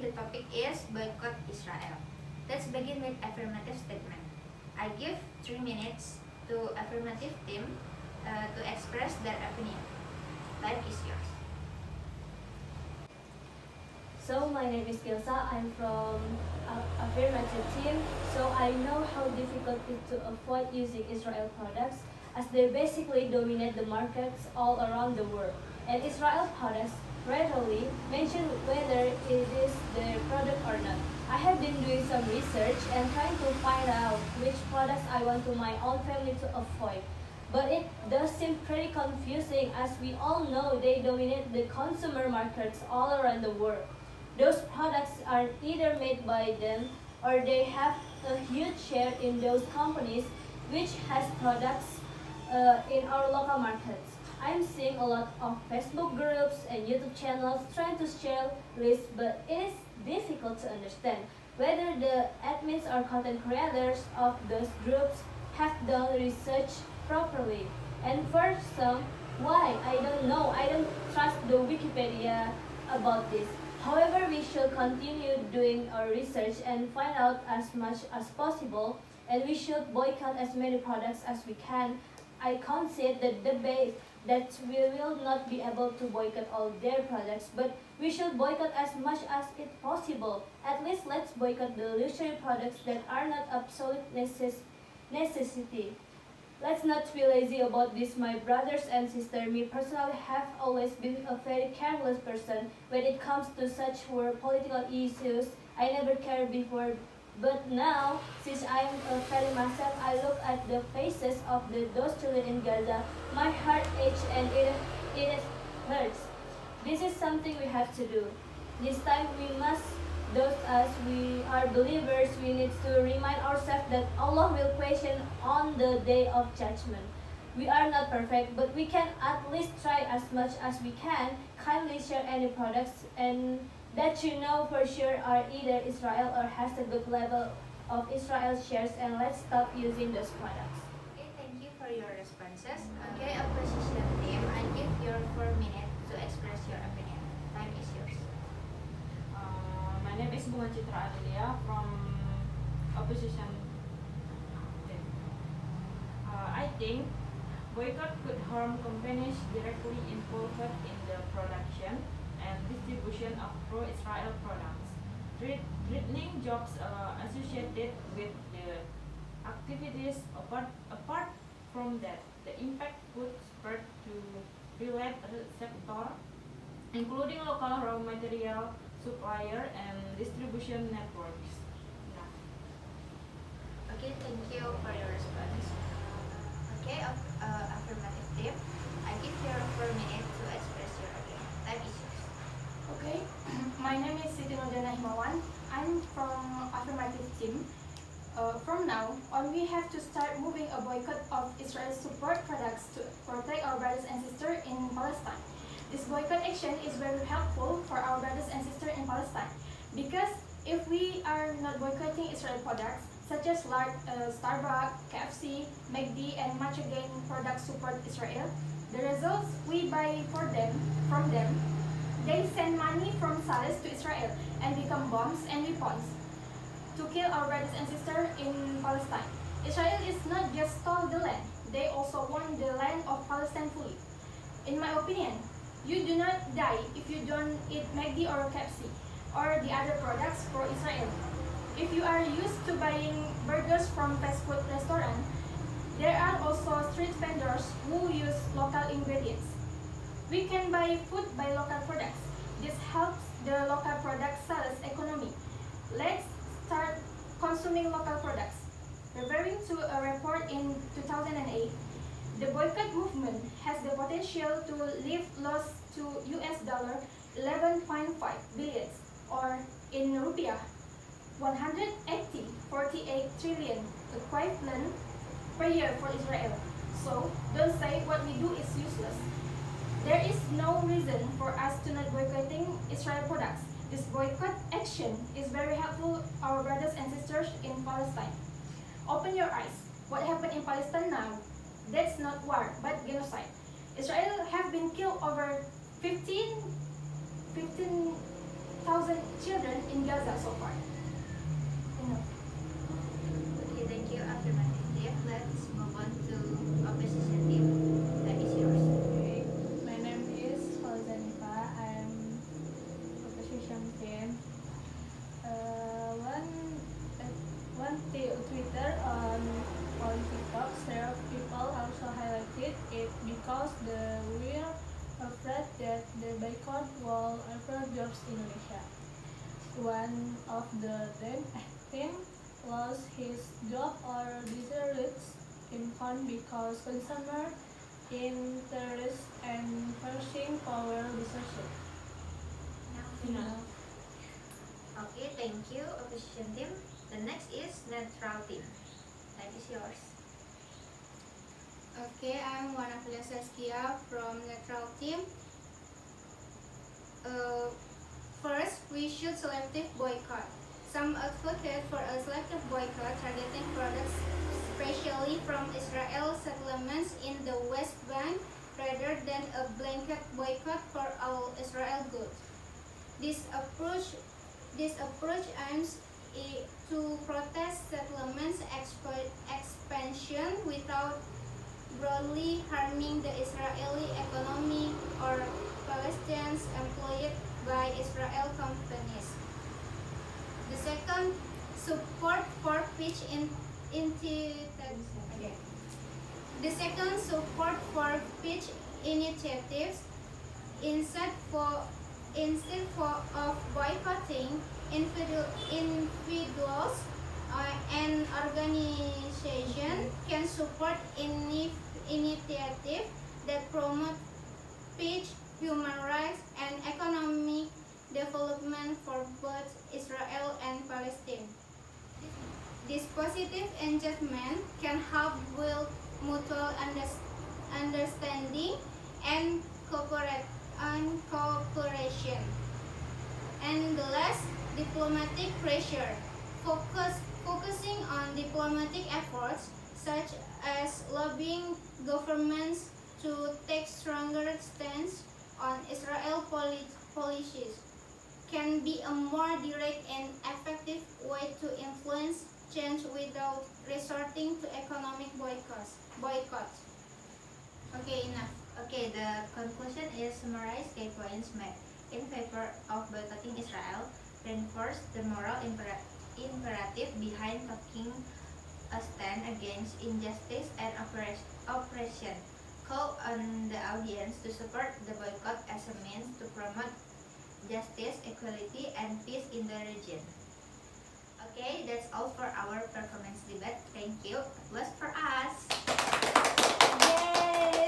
the topic is boycott Israel. Let's begin with affirmative statement. I give 3 minutes to affirmative team to express their opinion. Time is yours. So my name is Gilsa. I'm from affirmative team. So I know how difficult it is to avoid using Israel products as they basically dominate the markets all around the world. And Israel products readily mention whether it is their product or not. I have been doing some research and trying to find out which products I want to my own family to avoid. But it does seem pretty confusing as we all know they dominate the consumer markets all around the world. Those products are either made by them or they have a huge share in those companies which has products in our local markets. I'm seeing a lot of Facebook groups and YouTube channels trying to share lists, but it is difficult to understand whether the admins or content creators of those groups have done research properly. And for some, why? I don't know. I don't trust the Wikipedia about this. However, we should continue doing our research and find out as much as possible, and we should boycott as many products as we can. I concede the debate that we will not be able to boycott all their products, but we should boycott as much as it possible. At least let's boycott the luxury products that are not absolute necessity. Let's not be lazy about this, my brothers and sisters. Me personally have always been a very careless person when it comes to such world political issues. I never cared before, but now, since I am a very myself, I look at the faces of those children in Gaza. My heart aches and it hurts. This is something we have to do. This time we must, those as we are believers, we need to remind ourselves that Allah will question on the day of judgment. We are not perfect, but we can at least try as much as we can. Kindly share any products and that you know for sure are either Israel or has a good level of Israel shares, and let's stop using those products. Okay, thank you for your responses. Okay, opposition team, I give your 4 minutes to express your opinion. Time is yours. My name is Bunga Citra Adelia from opposition team. I think boycott could harm companies directly involved in the production and distribution of pro-Israel products, threatening jobs associated with the activities. Apart from that, the impact could spread to related sector, including local raw material supplier and distribution networks. Yeah. Okay, thank you for your response. Okay, affirmative team, I give your 4 minutes to express your opinion. Time is yours. Okay, my name is Siti Nurdana Himawan. I'm from affirmative team. From now on, we have to start moving a boycott of Israel support products to protect our brothers and sisters in Palestine. This boycott action is very helpful for our brothers and sisters in Palestine because if we are not boycotting Israel products such as Starbucks, KFC, McD, and much again products support Israel, the results we buy from them, they send money from sales to Israel and become bombs and weapons to kill our brothers and sisters in Palestine. Israel is not just stole the land, they also want the land of Palestine fully. In my opinion, you do not die if you don't eat McD or KFC or the other products for Israel. If you are used to buying burgers from fast food restaurants, there are also street vendors who use local ingredients. We can buy food by local products. This helps the local product sales economy. Let's start consuming local products. Referring to a report in 2008, the boycott movement has the potential to leave loss to $11.5 billion or in rupiah 148 trillion equivalent per year for Israel. So don't say what we do is useless. There is no reason for us to not boycotting Israel products. This boycott action is very helpful our brothers and sisters in Palestine. Open your eyes. What happened in Palestine now? That's not war, but genocide. Israel have been killed over 15 8,000 children in Gaza so far. Enough. Okay, thank you, affirmative team. Let's move on to opposition team. That is yours. Okay. My name is Fauzanifa. I'm opposition team. Twitter on TikTok, several people also highlighted it because they were afraid that the boycott will affect jobs in Indonesia. One of the team lost his job or deserted income because consumer interest and purchasing power desertion. Enough. Okay, thank you, opposition team. The next is neutral team. That is yours. Okay, I'm Wanaflia Saskia from Neutral Team. First, we should selective boycott. Some advocate for a selective boycott targeting products especially from Israel settlements in the West Bank rather than a blanket boycott for all Israel goods. This approach aims to protest settlements expansion without broadly harming the Israeli economy or Palestinians employed by Israel companies. The second, support for peace The second, support for peace initiatives instead of boycotting individuals and organizations can support initiatives that promote peace, human rights, and economic development for both Israel and Palestine. This positive engagement can help build mutual understanding and cooperation. And the last, diplomatic pressure. Focusing on diplomatic efforts such as lobbying governments to take stronger stance on Israel policies can be a more direct and effective way to influence change without resorting to economic boycotts. Okay, enough. Okay, the conclusion is summarize key points made in favor of boycotting Israel, reinforce the moral imperative behind taking a stand against injustice and oppression, call on the audience to support the boycott as a means to promote justice, equality, and peace in the region. Okay, that's all for our performance debate. Thank you. Let's